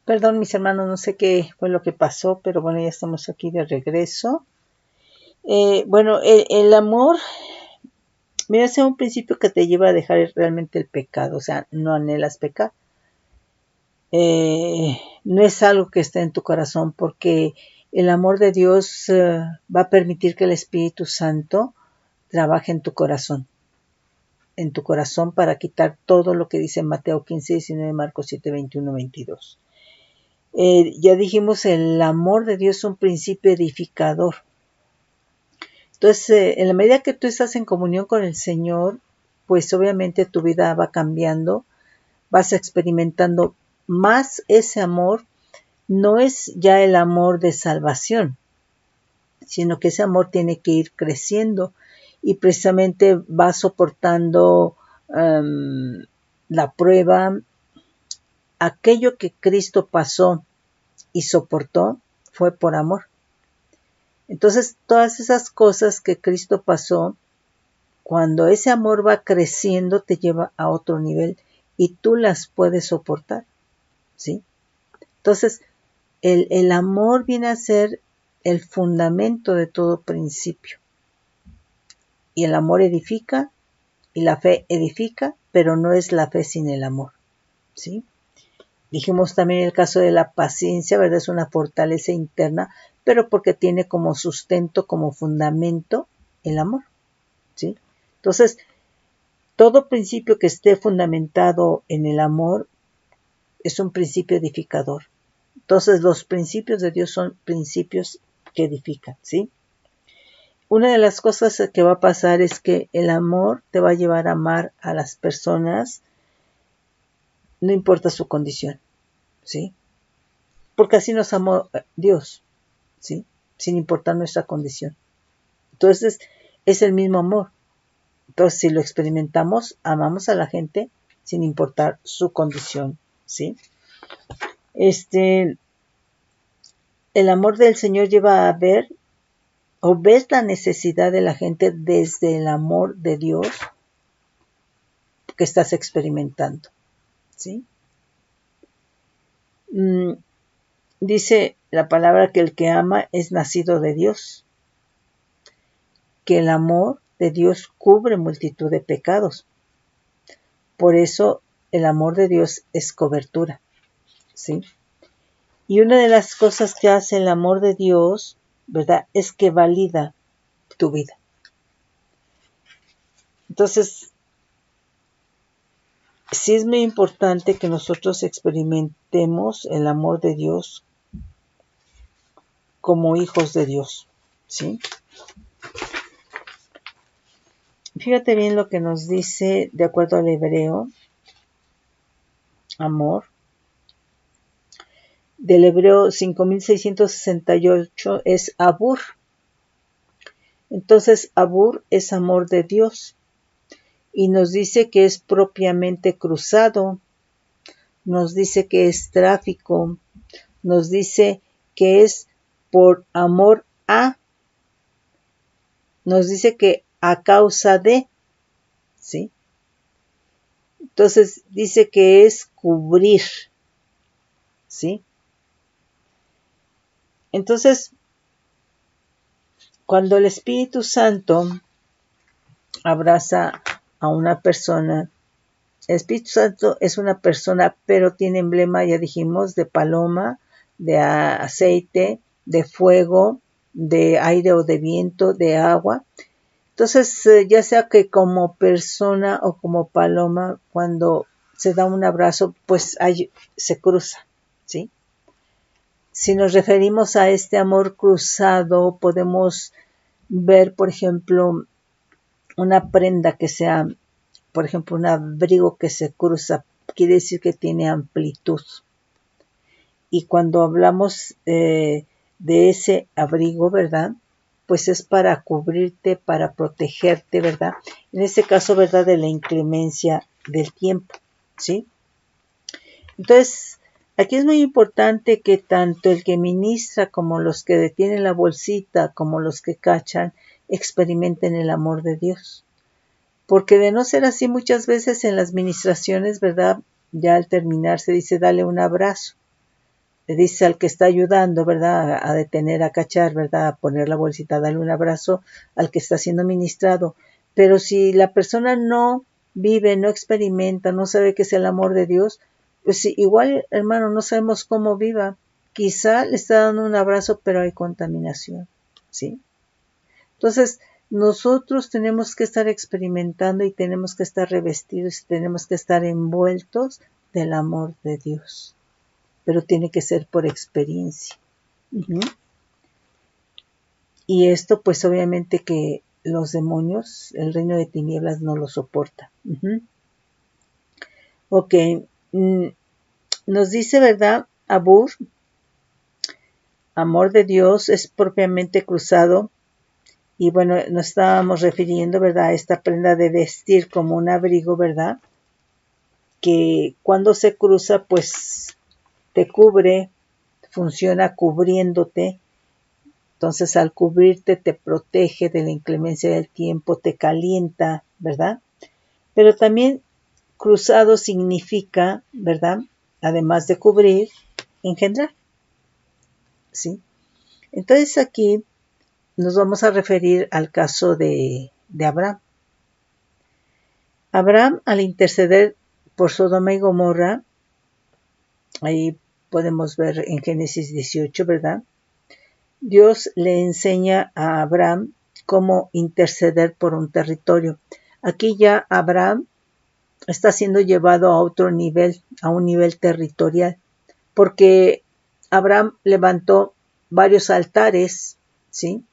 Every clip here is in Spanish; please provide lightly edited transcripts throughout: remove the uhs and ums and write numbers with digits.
Perdón, mis hermanos, no sé qué fue lo que pasó, pero bueno, ya estamos aquí de regreso. Bueno, el amor, mira, es un principio que te lleva a dejar realmente el pecado, o sea, no anhelas pecar. No es algo que esté en tu corazón porque el amor de Dios va a permitir que el Espíritu Santo trabaje en tu corazón para quitar todo lo que dice Mateo 15, 19, Marcos 7, 21, 22. Ya dijimos, el amor de Dios es un principio edificador. Entonces, en la medida que tú estás en comunión con el Señor, pues obviamente tu vida va cambiando, vas experimentando más ese amor. No es ya el amor de salvación, sino que ese amor tiene que ir creciendo y precisamente va soportando la prueba. Aquello que Cristo pasó y soportó fue por amor. Entonces, todas esas cosas que Cristo pasó, cuando ese amor va creciendo, te lleva a otro nivel y tú las puedes soportar, ¿sí? Entonces, el amor viene a ser el fundamento de todo principio. Y el amor edifica y la fe edifica, pero no es la fe sin el amor, ¿sí? Dijimos también el caso de la paciencia, ¿verdad? Es una fortaleza interna, pero porque tiene como sustento, como fundamento, el amor, ¿sí? Entonces, todo principio que esté fundamentado en el amor es un principio edificador. Entonces, los principios de Dios son principios que edifican, ¿sí? Una de las cosas que va a pasar es que el amor te va a llevar a amar a las personas, no importa su condición, ¿sí? Porque así nos amó Dios, ¿sí? Sin importar nuestra condición. Entonces, es el mismo amor. Entonces, si lo experimentamos, amamos a la gente sin importar su condición, ¿sí? El amor del Señor lleva a ver o ves la necesidad de la gente desde el amor de Dios que estás experimentando, ¿sí? Dice la palabra que el que ama es nacido de Dios, que el amor de Dios cubre multitud de pecados. Por eso el amor de Dios es cobertura, ¿sí? Y una de las cosas que hace el amor de Dios, ¿verdad?, es que valida tu vida. Entonces, sí es muy importante que nosotros experimentemos el amor de Dios como hijos de Dios, ¿sí? Fíjate bien lo que nos dice, de acuerdo al hebreo, amor. Del hebreo 5668 es abur. Entonces, abur es amor de Dios. Y nos dice que es propiamente cruzado. Nos dice que es tráfico. Nos dice que es por amor a. Nos dice que a causa de, ¿sí? Entonces dice que es cubrir, ¿sí? Entonces, cuando el Espíritu Santo abraza a una persona, el Espíritu Santo es una persona, pero tiene emblema, ya dijimos, de paloma, de aceite, de fuego, de aire o de viento, de agua. Entonces, ya sea que como persona o como paloma, cuando se da un abrazo, pues se cruza, ¿sí? Si nos referimos a este amor cruzado, podemos ver, por ejemplo, una prenda que sea, por ejemplo, un abrigo que se cruza, quiere decir que tiene amplitud. Y cuando hablamos de ese abrigo, ¿verdad?, pues es para cubrirte, para protegerte, ¿verdad? En este caso, ¿verdad?, de la inclemencia del tiempo, ¿sí? Entonces, aquí es muy importante que tanto el que ministra como los que detienen la bolsita, como los que cachan, experimenten el amor de Dios. Porque de no ser así, muchas veces en las ministraciones, ¿verdad?, ya al terminar se dice, dale un abrazo. le dice al que está ayudando, ¿verdad? A detener, a cachar, ¿verdad? A poner la bolsita, darle un abrazo al que está siendo ministrado. Pero si la persona no vive, no experimenta, no sabe qué es el amor de Dios, pues sí, igual, hermano, no sabemos cómo viva. Quizá le está dando un abrazo, pero hay contaminación, ¿sí? Entonces, nosotros tenemos que estar experimentando y tenemos que estar revestidos y tenemos que estar envueltos del amor de Dios. Pero tiene que ser por experiencia. Uh-huh. Y esto, pues obviamente que los demonios, el reino de tinieblas no lo soporta. Uh-huh. Ok. Nos dice, ¿verdad? Abur, amor de Dios es propiamente cruzado. Y bueno, nos estábamos refiriendo, ¿verdad? A esta prenda de vestir como un abrigo, ¿verdad? Que cuando se cruza, pues te cubre, funciona cubriéndote. Entonces, al cubrirte, te protege de la inclemencia del tiempo, te calienta, ¿verdad? Pero también cruzado significa, ¿verdad? Además de cubrir, engendrar, ¿sí? Entonces, aquí nos vamos a referir al caso de Abraham. Abraham, al interceder por Sodoma y Gomorra, ahí podemos ver en Génesis 18, ¿verdad? Dios le enseña a Abraham cómo interceder por un territorio. Aquí ya Abraham está siendo llevado a otro nivel, a un nivel territorial, porque Abraham levantó varios altares, ¿sí?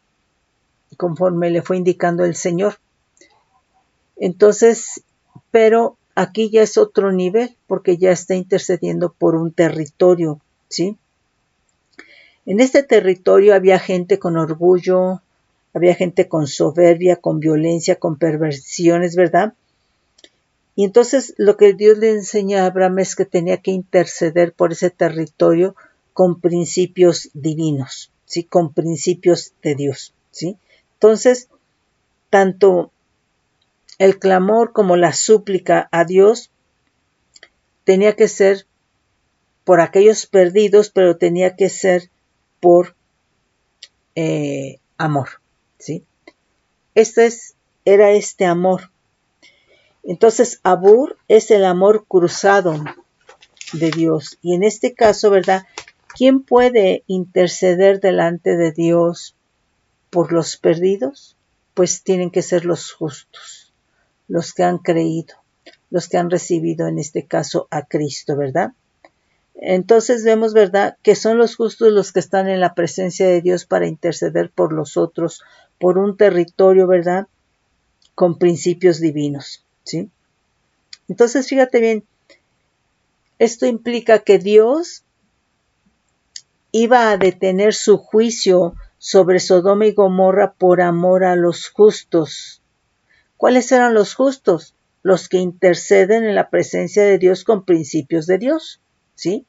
Conforme le fue indicando el Señor. Entonces, pero aquí ya es otro nivel, porque ya está intercediendo por un territorio, ¿sí? En este territorio había gente con orgullo, había gente con soberbia, con violencia, con perversiones, ¿verdad? Y entonces lo que Dios le enseña a Abraham es que tenía que interceder por ese territorio con principios divinos, ¿sí? Con principios de Dios, ¿sí? Entonces, tanto el clamor como la súplica a Dios tenía que ser por aquellos perdidos, pero tenía que ser por amor, ¿sí? Era este amor. Entonces, Abur es el amor cruzado de Dios. Y en este caso, ¿verdad? ¿Quién puede interceder delante de Dios por los perdidos? Pues tienen que ser los justos, los que han creído, los que han recibido en este caso a Cristo, ¿verdad? Entonces vemos, ¿verdad?, que son los justos los que están en la presencia de Dios para interceder por los otros, por un territorio, ¿verdad?, con principios divinos, ¿sí? Entonces, fíjate bien, esto implica que Dios iba a detener su juicio sobre Sodoma y Gomorra por amor a los justos. ¿Cuáles eran los justos? Los que interceden en la presencia de Dios con principios de Dios, ¿sí?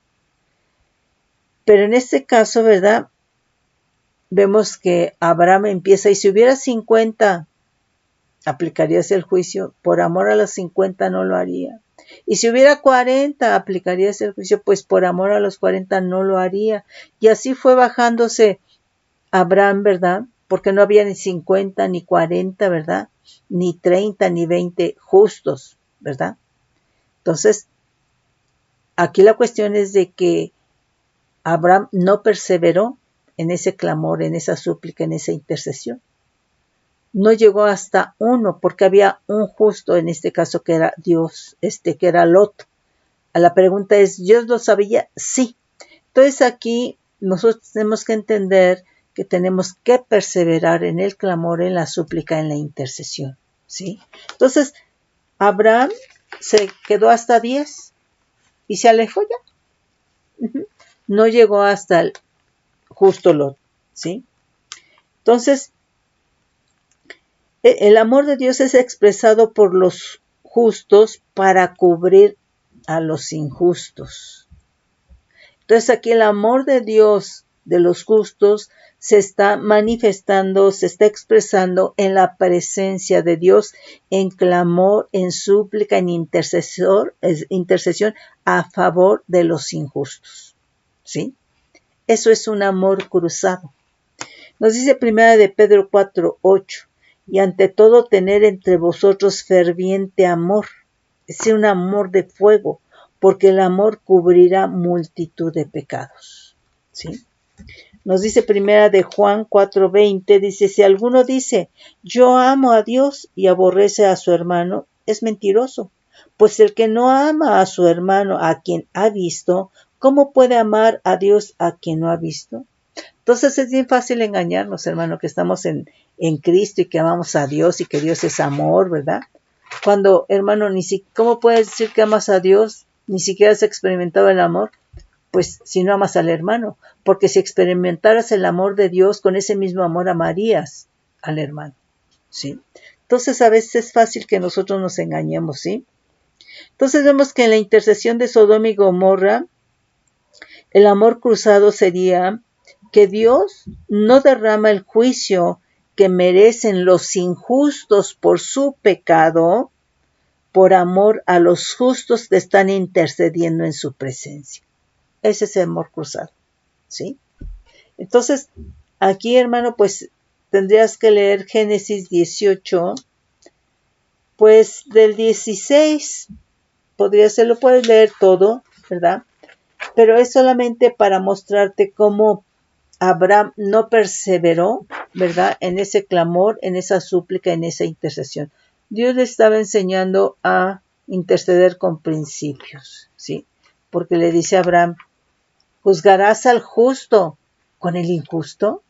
Pero en este caso, ¿verdad?, vemos que Abraham empieza, y si hubiera 50, aplicarías el juicio, por amor a los 50 no lo haría. Y si hubiera 40, aplicarías el juicio, pues por amor a los 40 no lo haría. Y así fue bajándose Abraham, ¿verdad? Porque no había ni 50, ni 40, ¿verdad? Ni 30, ni 20 justos, ¿verdad? Entonces, aquí la cuestión es de que Abraham no perseveró en ese clamor, en esa súplica, en esa intercesión. No llegó hasta uno, porque había un justo, en este caso que era Dios, que era Lot. La pregunta es, ¿Dios lo sabía? Sí. Entonces aquí nosotros tenemos que entender que tenemos que perseverar en el clamor, en la súplica, en la intercesión, ¿sí? Entonces, Abraham se quedó hasta 10 y se alejó ya. Uh-huh. No llegó hasta el justo Lot, ¿sí? Entonces, el amor de Dios es expresado por los justos para cubrir a los injustos. Entonces aquí el amor de Dios de los justos se está manifestando, se está expresando en la presencia de Dios, en clamor, en súplica, en intercesión a favor de los injustos, ¿sí? Eso es un amor cruzado. Nos dice primera de Pedro 4:8, y ante todo tener entre vosotros ferviente amor, es decir, un amor de fuego, porque el amor cubrirá multitud de pecados. ¿Sí? Nos dice primera de Juan 4:20, dice, si alguno dice, yo amo a Dios y aborrece a su hermano, es mentiroso. Pues el que no ama a su hermano, a quien ha visto, ¿cómo puede amar a Dios a quien no ha visto? Entonces es bien fácil engañarnos, hermano, que estamos en Cristo y que amamos a Dios y que Dios es amor, ¿verdad? Cuando, hermano, ¿cómo puedes decir que amas a Dios? Ni siquiera has experimentado el amor. Pues si no amas al hermano, porque si experimentaras el amor de Dios, con ese mismo amor amarías al hermano, ¿sí? Entonces a veces es fácil que nosotros nos engañemos, ¿sí? Entonces vemos que en la intercesión de Sodoma y Gomorra, el amor cruzado sería que Dios no derrama el juicio que merecen los injustos por su pecado, por amor a los justos que están intercediendo en su presencia. Ese es el amor cruzado, ¿sí? Entonces, aquí, hermano, pues tendrías que leer Génesis 18, pues del 16, lo puedes leer todo, ¿verdad? Pero es solamente para mostrarte cómo Abraham no perseveró, ¿verdad? En ese clamor, en esa súplica, en esa intercesión. Dios le estaba enseñando a interceder con principios, ¿sí? Porque le dice a Abraham, ¿juzgarás al justo con el injusto?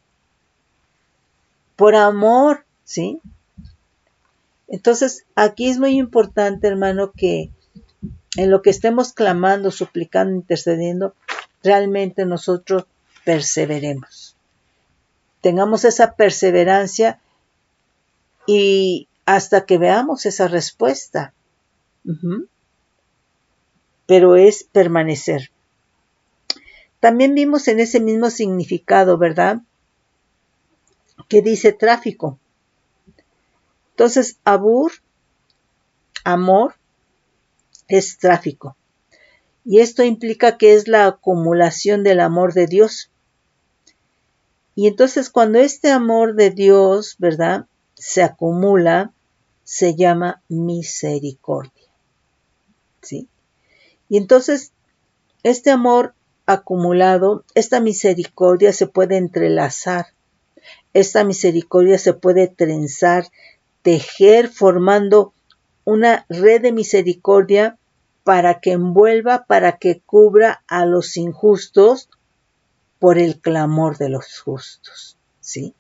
Por amor, ¿sí? Entonces, aquí es muy importante, hermano, que en lo que estemos clamando, suplicando, intercediendo, realmente nosotros perseveremos. Tengamos esa perseverancia y hasta que veamos esa respuesta. Pero es permanecer. También vimos en ese mismo significado, ¿verdad? Que dice tráfico. Entonces, amor, es tráfico. Y esto implica que es la acumulación del amor de Dios. Y entonces cuando este amor de Dios, ¿verdad?, se acumula, se llama misericordia. ¿Sí? Y entonces este amor acumulado, esta misericordia se puede entrelazar. Esta misericordia se puede trenzar, tejer, formando una red de misericordia para que envuelva, para que cubra a los injustos por el clamor de los justos, ¿sí?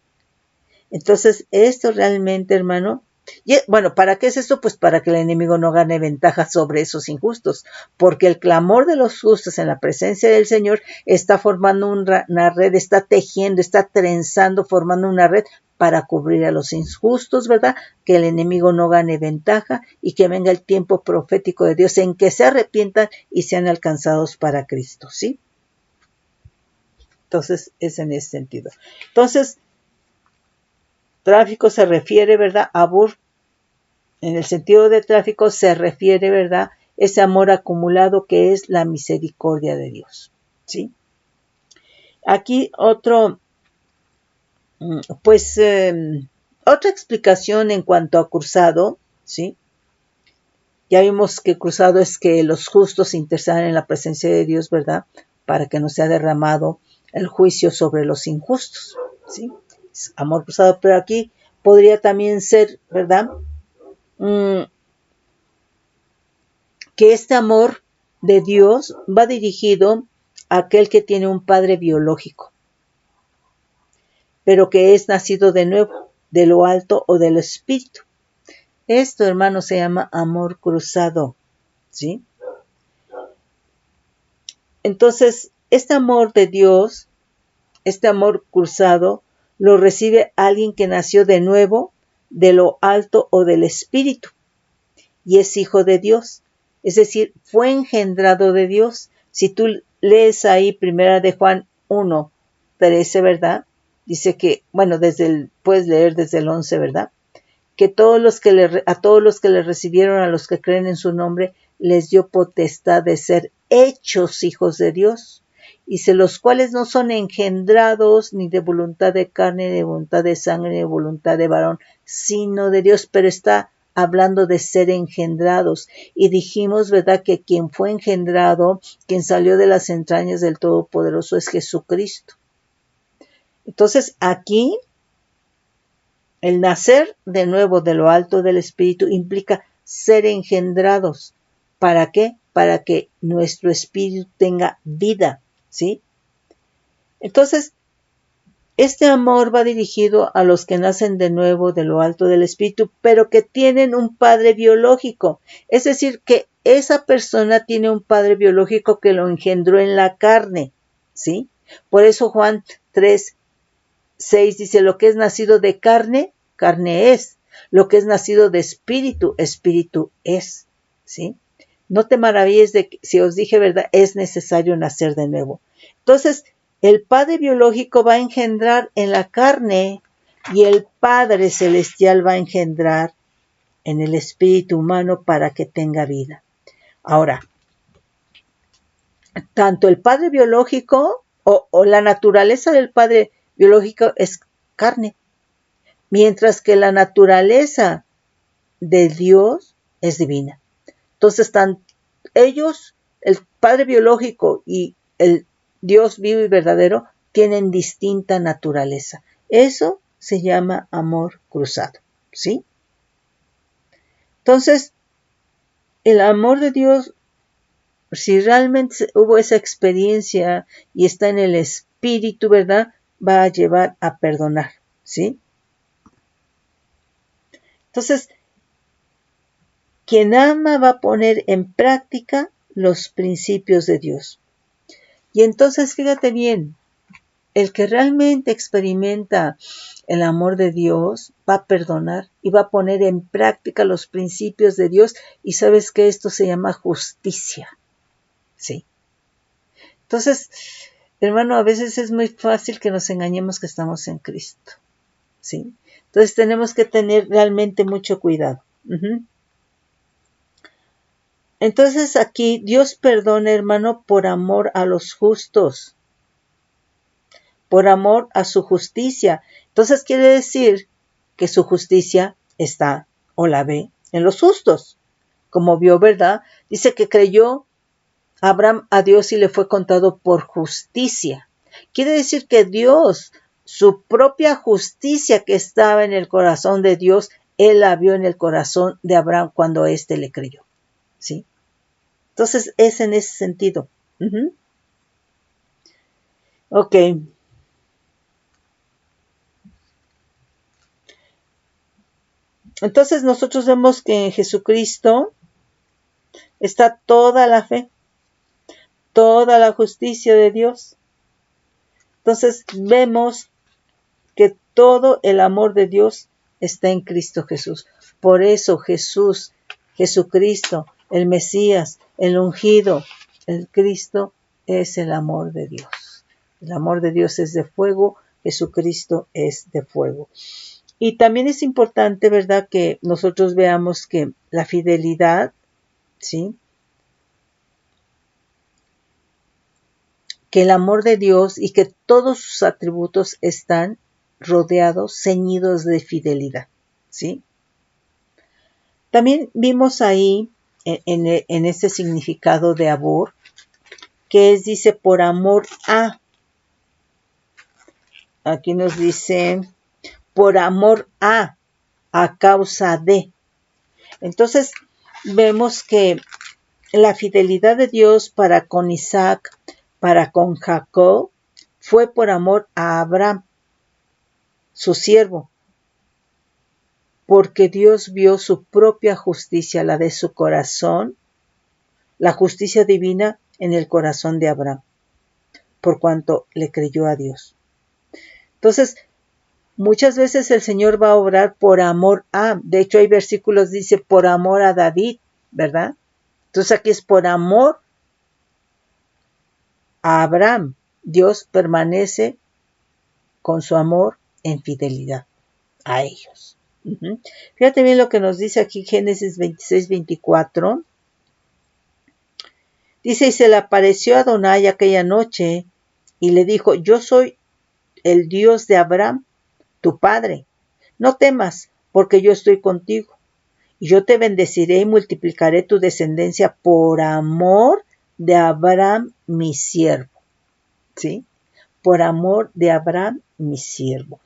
Entonces, esto realmente, hermano, bueno, ¿para qué es esto? Pues para que el enemigo no gane ventaja sobre esos injustos, porque el clamor de los justos en la presencia del Señor está formando una red, está tejiendo, está trenzando, formando una red para cubrir a los injustos, ¿verdad? Que el enemigo no gane ventaja y que venga el tiempo profético de Dios en que se arrepientan y sean alcanzados para Cristo, ¿sí? Entonces, es en ese sentido. Entonces, tráfico se refiere, ¿verdad? En el sentido de tráfico se refiere, ¿verdad?, ese amor acumulado que es la misericordia de Dios, ¿sí? Aquí otra explicación en cuanto a cruzado, ¿sí? Ya vimos que cruzado es que los justos intercedan en la presencia de Dios, ¿verdad?, para que no sea derramado el juicio sobre los injustos, ¿sí? Es amor cruzado, pero aquí podría también ser, ¿verdad?, que este amor de Dios va dirigido a aquel que tiene un padre biológico, pero que es nacido de nuevo, de lo alto o del espíritu. Esto, hermano, se llama amor cruzado, ¿sí? Entonces, este amor de Dios, este amor cruzado, lo recibe alguien que nació de nuevo, de lo alto o del espíritu, y es hijo de Dios. Es decir, fue engendrado de Dios. Si tú lees ahí primera de Juan 1:13, ¿verdad? Dice que, bueno, puedes leer desde el 11, ¿verdad? Que a todos los que le recibieron, a los que creen en su nombre, les dio potestad de ser hechos hijos de Dios. Dice, los cuales no son engendrados ni de voluntad de carne, ni de voluntad de sangre, ni de voluntad de varón, sino de Dios. Pero está hablando de ser engendrados. Y dijimos, ¿verdad?, que quien fue engendrado, quien salió de las entrañas del Todopoderoso es Jesucristo. Entonces, aquí, el nacer de nuevo de lo alto del Espíritu implica ser engendrados. ¿Para qué? Para que nuestro espíritu tenga vida, ¿sí? Entonces, este amor va dirigido a los que nacen de nuevo de lo alto del Espíritu, pero que tienen un padre biológico. Es decir, que esa persona tiene un padre biológico que lo engendró en la carne, ¿sí? Por eso Juan 3:6 dice, lo que es nacido de carne, carne es. Lo que es nacido de espíritu, espíritu es, ¿sí? No te maravilles de que, si os dije verdad, es necesario nacer de nuevo. Entonces, el Padre biológico va a engendrar en la carne y el Padre celestial va a engendrar en el espíritu humano para que tenga vida. Ahora, tanto el Padre biológico o la naturaleza del Padre biológico es carne, mientras que la naturaleza de Dios es divina. Entonces, ellos, el Padre biológico y el Dios vivo y verdadero, tienen distinta naturaleza. Eso se llama amor cruzado, ¿sí? Entonces, el amor de Dios, si realmente hubo esa experiencia y está en el espíritu, ¿verdad?, va a llevar a perdonar, ¿sí? Entonces, quien ama va a poner en práctica los principios de Dios. Y entonces, fíjate bien, el que realmente experimenta el amor de Dios va a perdonar y va a poner en práctica los principios de Dios. Y sabes que esto se llama justicia. Sí. Entonces, hermano, a veces es muy fácil que nos engañemos que estamos en Cristo. Sí. Entonces tenemos que tener realmente mucho cuidado. Entonces aquí Dios perdona, hermano, por amor a los justos, por amor a su justicia. Entonces quiere decir que su justicia está o la ve en los justos. Como vio, ¿verdad? Dice que creyó Abraham a Dios y le fue contado por justicia. Quiere decir que Dios, su propia justicia que estaba en el corazón de Dios, Él la vio en el corazón de Abraham cuando éste le creyó. ¿Sí? Entonces es en ese sentido. Ok. Entonces nosotros vemos que en Jesucristo está toda la fe, toda la justicia de Dios. Entonces vemos que todo el amor de Dios está en Cristo Jesús. Por eso Jesucristo, el Mesías, el ungido, el Cristo es el amor de Dios. El amor de Dios es de fuego, Jesucristo es de fuego. Y también es importante, ¿verdad?, que nosotros veamos que la fidelidad, ¿sí?, que el amor de Dios y que todos sus atributos están rodeados, ceñidos de fidelidad, ¿sí? También vimos ahí, en ese significado de amor, que dice, por amor a. Aquí nos dice, por amor a causa de. Entonces, vemos que la fidelidad de Dios para con Isaac, para con Jacob, fue por amor a Abraham, su siervo, porque Dios vio su propia justicia, la de su corazón, la justicia divina en el corazón de Abraham, por cuanto le creyó a Dios. Entonces, muchas veces el Señor va a obrar por amor a. De hecho, hay versículos que dice por amor a David, ¿verdad? Entonces aquí es por amor a Abraham. Dios permanece con su amor en fidelidad a ellos. Fíjate bien lo que nos dice aquí Génesis 26:24. Dice, y se le apareció a Adonai aquella noche y le dijo, yo soy el Dios de Abraham, tu padre. No temas, porque yo estoy contigo. Y yo te bendeciré y multiplicaré tu descendencia por amor de Abraham, mi siervo. ¿Sí? Por amor de Abraham, mi siervo.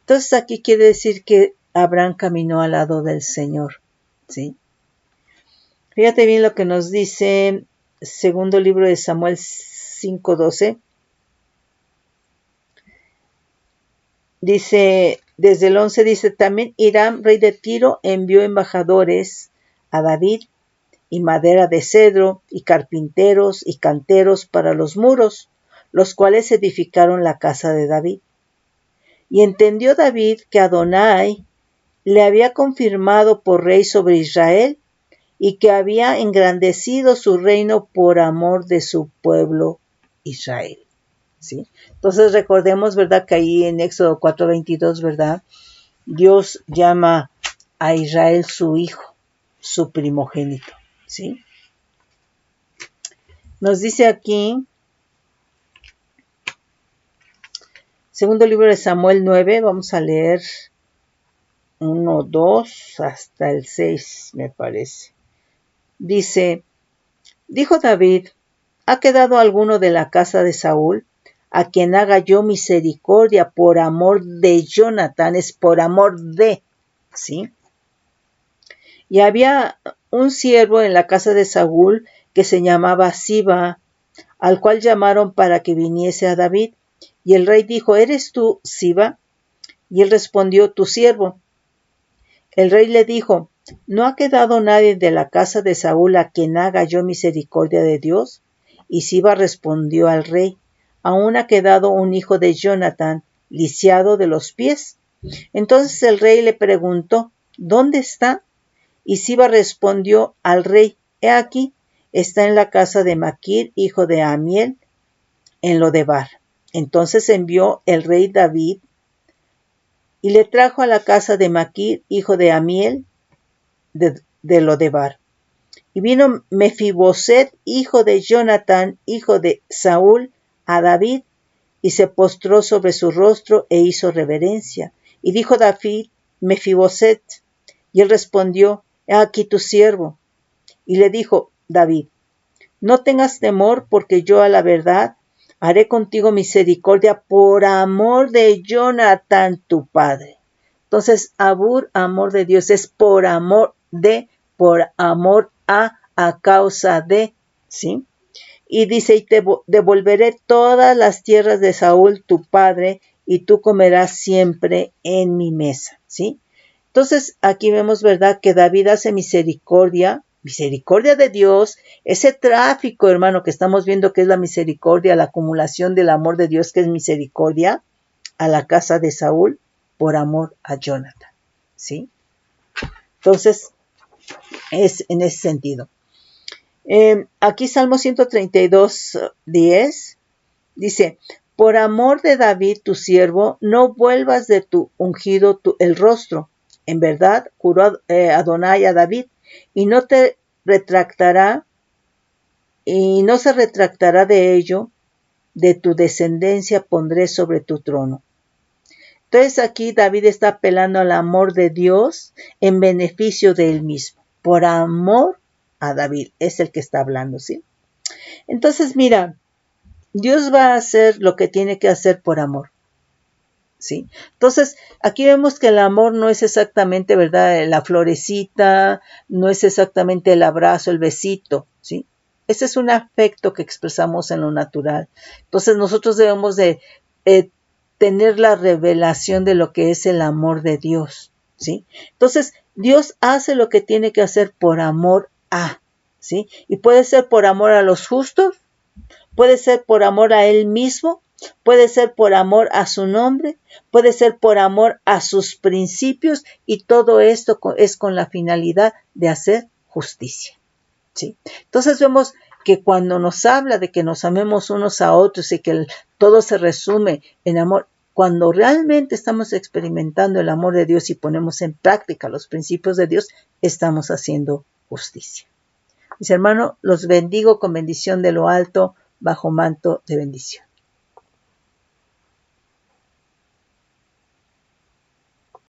Entonces aquí quiere decir que Abraham caminó al lado del Señor. ¿Sí? Fíjate bien lo que nos dice segundo libro de Samuel 5:12. Dice, desde el 11 dice, también Hiram, rey de Tiro, envió embajadores a David y madera de cedro y carpinteros y canteros para los muros, los cuales edificaron la casa de David. Y entendió David que Adonai le había confirmado por rey sobre Israel y que había engrandecido su reino por amor de su pueblo Israel. ¿Sí? Entonces recordemos, ¿verdad? Que ahí en Éxodo 4:22, ¿verdad? Dios llama a Israel su hijo, su primogénito. ¿Sí? Nos dice aquí, segundo libro de Samuel 9, vamos a leer 1, 2, hasta el 6, me parece. Dice, dijo David, ¿ha quedado alguno de la casa de Saúl, a quien haga yo misericordia por amor de Jonatán? Es por amor de, ¿sí? Y había un siervo en la casa de Saúl que se llamaba Siba, al cual llamaron para que viniese a David. Y el rey dijo, ¿eres tú, Siba? Y él respondió, tu siervo. El rey le dijo, ¿no ha quedado nadie de la casa de Saúl a quien haga yo misericordia de Dios? Y Siba respondió al rey, aún ha quedado un hijo de Jonatán, lisiado de los pies. Entonces el rey le preguntó, ¿dónde está? Y Siba respondió al rey, he aquí, está en la casa de Maquir, hijo de Amiel, en Lodebar. Entonces envió el rey David y le trajo a la casa de Maquir, hijo de Amiel, de Lodebar. Y vino Mefiboset, hijo de Jonatán, hijo de Saúl, a David, y se postró sobre su rostro e hizo reverencia. Y dijo David, Mefiboset, y él respondió, he aquí tu siervo. Y le dijo David, no tengas temor, porque yo a la verdad haré contigo misericordia por amor de Jonatán tu padre. Entonces, amor de Dios, es por amor a causa de, ¿sí? Y dice, y te devolveré todas las tierras de Saúl tu padre, y tú comerás siempre en mi mesa, ¿sí? Entonces, aquí vemos, ¿verdad?, que David hace misericordia de Dios, ese tráfico, hermano, que estamos viendo que es la misericordia, la acumulación del amor de Dios, que es misericordia, a la casa de Saúl, por amor a Jonatán, ¿sí? Entonces, es en ese sentido. Aquí Salmo 132:10 dice, por amor de David tu siervo, no vuelvas de tu ungido el rostro. En verdad, juró Adonai a David, y no se retractará de ello, de tu descendencia pondré sobre tu trono. Entonces aquí David está apelando al amor de Dios en beneficio de él mismo. Por amor a David, es el que está hablando, ¿sí? Entonces, mira, Dios va a hacer lo que tiene que hacer por amor, ¿sí? Entonces, aquí vemos que el amor no es exactamente, ¿verdad?, la florecita, no es exactamente el abrazo, el besito, ¿sí? Ese es un afecto que expresamos en lo natural. Entonces, nosotros debemos de tener la revelación de lo que es el amor de Dios, ¿sí? Entonces, Dios hace lo que tiene que hacer por amor a, ¿sí? Y puede ser por amor a los justos, puede ser por amor a Él mismo, puede ser por amor a su nombre, puede ser por amor a sus principios, y todo esto es con la finalidad de hacer justicia, ¿sí? Entonces vemos que cuando nos habla de que nos amemos unos a otros y que todo se resume en amor, cuando realmente estamos experimentando el amor de Dios y ponemos en práctica los principios de Dios, estamos haciendo justicia. Mis hermanos, los bendigo con bendición de lo alto, bajo manto de bendición.